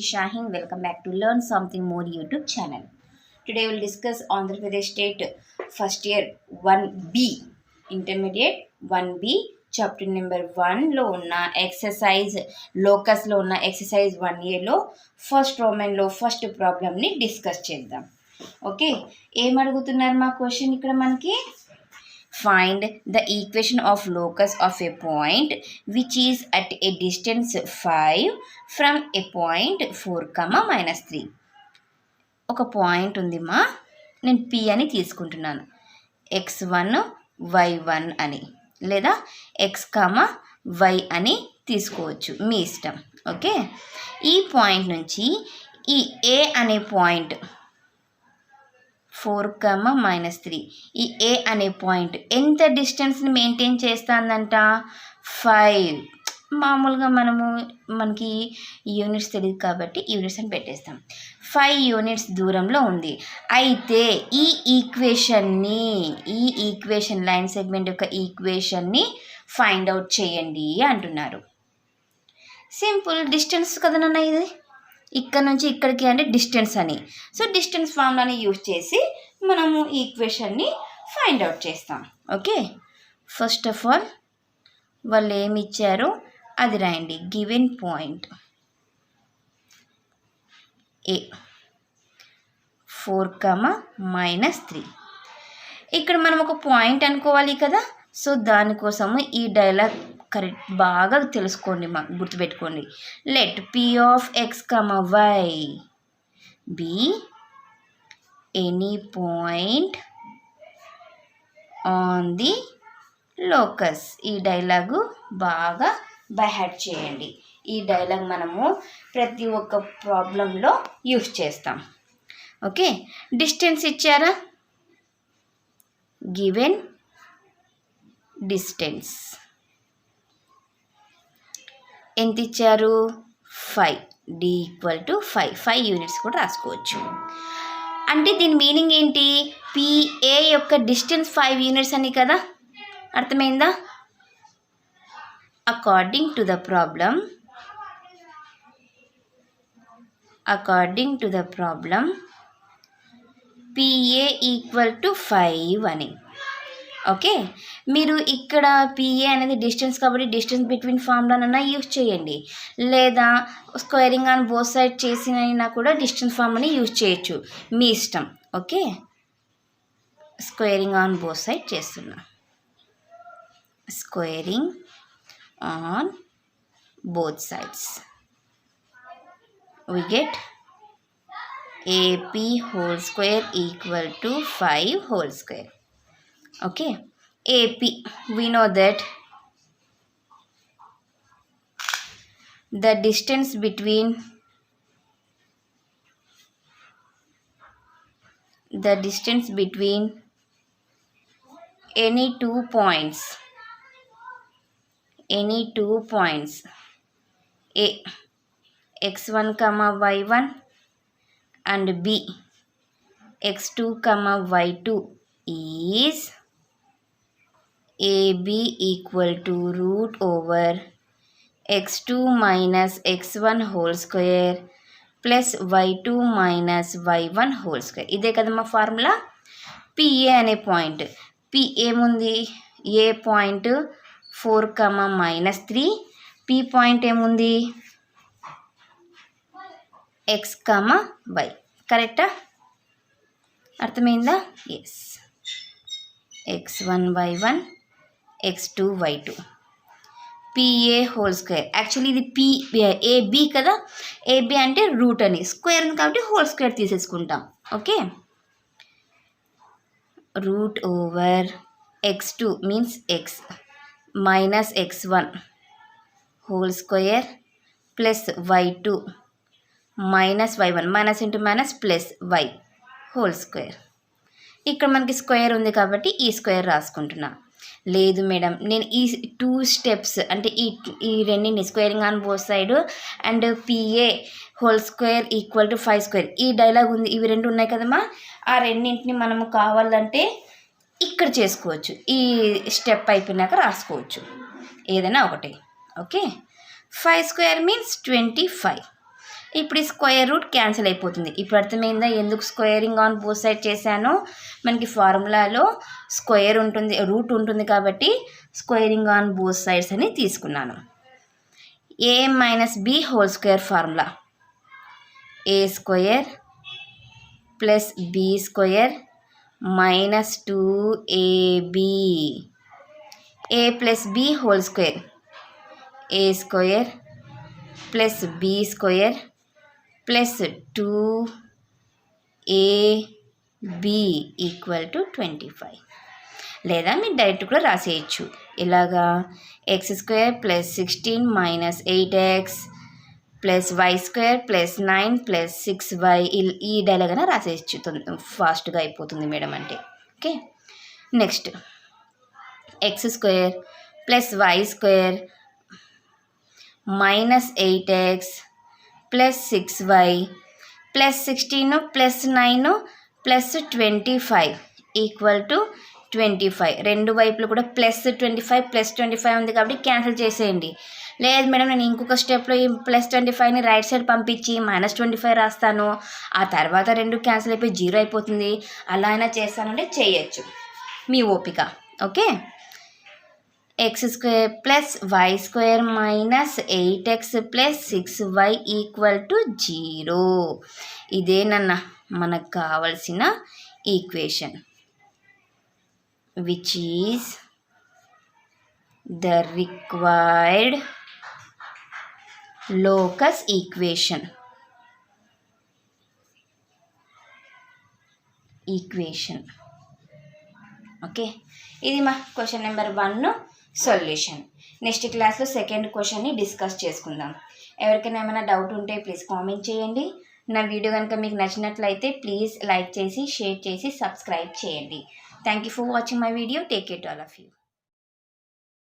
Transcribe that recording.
is Shaheen. Welcome back to Learn Something More YouTube channel. Today we will discuss Andhra Pradesh State first year 1B intermediate 1B chapter number 1 లో ఉన్న exercise లోకస్లో ఉన్న exercise 1Aలో first రోమన్లో first ప్రాబ్లమ్ని discuss చేద్దాం. Okay, ఏమడుగుతున్నారు మా question ఇక్కడ మనకి? Find the equation of locus of a point which is at a distance 5 from a point 4, -3. ఒక point ఉంది మా, నేను P అని తీసుకుంటున్నాను. x1 y1 అని లేదా x, y అని తీసుకోవచ్చు, మీ ఇష్టం. ఓకే, ఈ పాయింట్ నుంచి ఈ A అనే పాయింట్ 4, -3 ఈ A అనే పాయింట్ ఎంత డిస్టెన్స్ని మెయింటైన్ చేస్తుందంట? 5. మామూలుగా మనకి యూనిట్స్ తెలియదు కాబట్టి యూనిట్స్ అని పెట్టేస్తాం. 5 యూనిట్స్ దూరంలో ఉంది. అయితే ఈ ఈక్వేషన్ లైన్ సెగ్మెంట్ యొక్క ఈక్వేషన్ని ఫైండ్ అవుట్ చేయండి అంటున్నారు. సింపుల్, డిస్టెన్స్ కదనన్నా ఇది, ఇక్కడ నుంచి ఇక్కడికి అంటే డిస్టెన్స్ అని. సో డిస్టెన్స్ ఫార్ములాని యూజ్ చేసి మనము ఈక్వేషన్ని ఫైండ్ అవుట్ చేస్తాం. ఓకే, ఫస్ట్ ఆఫ్ ఆల్ వాళ్ళు ఏమి ఇచ్చారో అది రాయండి. Given point A 4, -3. ఇక్కడ మనం ఒక పాయింట్ అనుకోవాలి కదా. సో దానికోసము ఈ డైలాగ్ కరెక్ట్ బాగా తెలుసుకోండి, గుర్తుపెట్టుకోండి. Let P of x, y be any point on the locus. ఈ డైలాగు బాగా బై హార్ట్ చేయండి. ఈ డైలాగ్ మనము ప్రతి ఒక్క ప్రాబ్లంలో యూజ్ చేస్తాం. ఓకే, డిస్టెన్స్ ఇచ్చారా? గివెన్ డిస్టెన్స్ ఎంత ఇచ్చారు? 5. D = 5 యూనిట్స్ కూడా రాసుకోవచ్చు. అంటే దీని మీనింగ్ ఏంటి? PA యొక్క డిస్టెన్స్ 5 యూనిట్స్ అని కదా, అర్థమైందా? According to the problem PA = 5 అని. ఓకే, మీరు ఇక్కడ PA అనేది డిస్టెన్స్ కాబట్టి డిస్టెన్స్ బిట్వీన్ ఫార్ములానన్నా యూజ్ చేయండి, లేదా స్క్వేరింగ్ ఆన్ బోత్ సైడ్ చేసినైనా కూడా డిస్టెన్స్ ఫార్ములాని యూజ్ చేయొచ్చు, మీ ఇష్టం. Okay, squaring on both side చేస్తున్నా. Squaring on both sides we get AP whole square = 5 whole square. Okay, AP, we know that the distance between any two points A x1, y1 and B x2, y2 is AB = x2 - x1 whole square plus y2 - y1 whole square. ఇదే కదా మా ఫార్ములా. PA అనే point, P ఏముంది? A point 4, -3. P point ఏముంది? x, y. కరెక్టా? అర్థమైందా? Yes. x1, y1 x2, y2 PA whole square. Actually ఇది AB కదా, AB అంటే రూట్ అని, స్క్వేర్ ఉంది కాబట్టి హోల్ స్క్వేర్ తీసేసుకుంటాం. Okay, √x2 means x -x1 whole square plus y2 -y1 plus y whole square. ఇక్కడ మనకి స్క్వేర్ ఉంది కాబట్టి ఈ స్క్వేర్ రాసుకుంటున్నా. లేదు మేడం, నేను ఈ 2 స్టెప్స్ అంటే ఈ రెండింటిని squaring on both side and PA whole square = 5 square ఈ డైలాగ్ ఉంది, ఇవి రెండు ఉన్నాయి కదమ్మా. ఆ రెండింటిని మనము కావాలంటే ఇక్కడ చేసుకోవచ్చు, ఈ స్టెప్ అయిపోయినాక రాసుకోవచ్చు ఏదైనా ఒకటి. Okay, 5 square means 25. ఇప్పుడు ఈ స్క్వేర్ రూట్ క్యాన్సిల్ అయిపోతుంది. ఇప్పుడు అర్థమైందా ఎందుకు స్క్వేరింగ్ ఆన్ బోత్ సైడ్ చేశానో? మనకి ఫార్ములాలో స్క్వేర్ ఉంటుంది, రూట్ ఉంటుంది కాబట్టి స్క్వేరింగ్ ఆన్ బోత్ సైడ్స్ అని తీసుకున్నాను. a minus b whole square formula a square plus b square minus 2ab. a plus b whole square a square plus b square plus 2ab equal to 25. లేదా మీరు direct కూడా రాసేయచ్చు. ఇలాగా x square plus 16 minus 8x plus y square plus 9 plus 6y ఈ డైలాగానే రాసేయచ్చు. ఫాస్ట్గా అయిపోతుంది మేడం అంటే. Okay, next x square plus y square minus 8x plus 6y plus 16 plus 9 plus 25 equal to 25. రెండు వైపులు కూడా ప్లస్ 25 ఉంది కాబట్టి క్యాన్సిల్ చేసేయండి. లేదు మేడం నేను ఇంకొక స్టెప్లో ఈ ప్లస్ 25ని రైట్ సైడ్ పంపించి మైనస్ 25 రాస్తాను, ఆ తర్వాత రెండు క్యాన్సిల్ అయిపోయి 0 అయిపోతుంది, అలా అయినా చేస్తానంటే చేయొచ్చు, మీ ఓపిక. Okay, x square plus y square minus 8x plus 6y equal to 0. ఇదేనన్న మనకు కావలసిన equation, which is the required locus equation. Okay, ఇది మా క్వశ్చన్ నెంబర్ 1 సొల్యూషన్. నెక్స్ట్ క్లాస్లో సెకండ్ క్వశ్చన్ని డిస్కస్ చేసుకుందాం. ఎవరికైనా ఏమైనా డౌట్ ఉంటే ప్లీజ్ కామెంట్ చేయండి. నా వీడియో కనుక మీకు నచ్చినట్లయితే ప్లీజ్ లైక్ చేసి, షేర్ చేసి, సబ్స్క్రైబ్ చేయండి. Thank you for watching my video. Take care to all of you.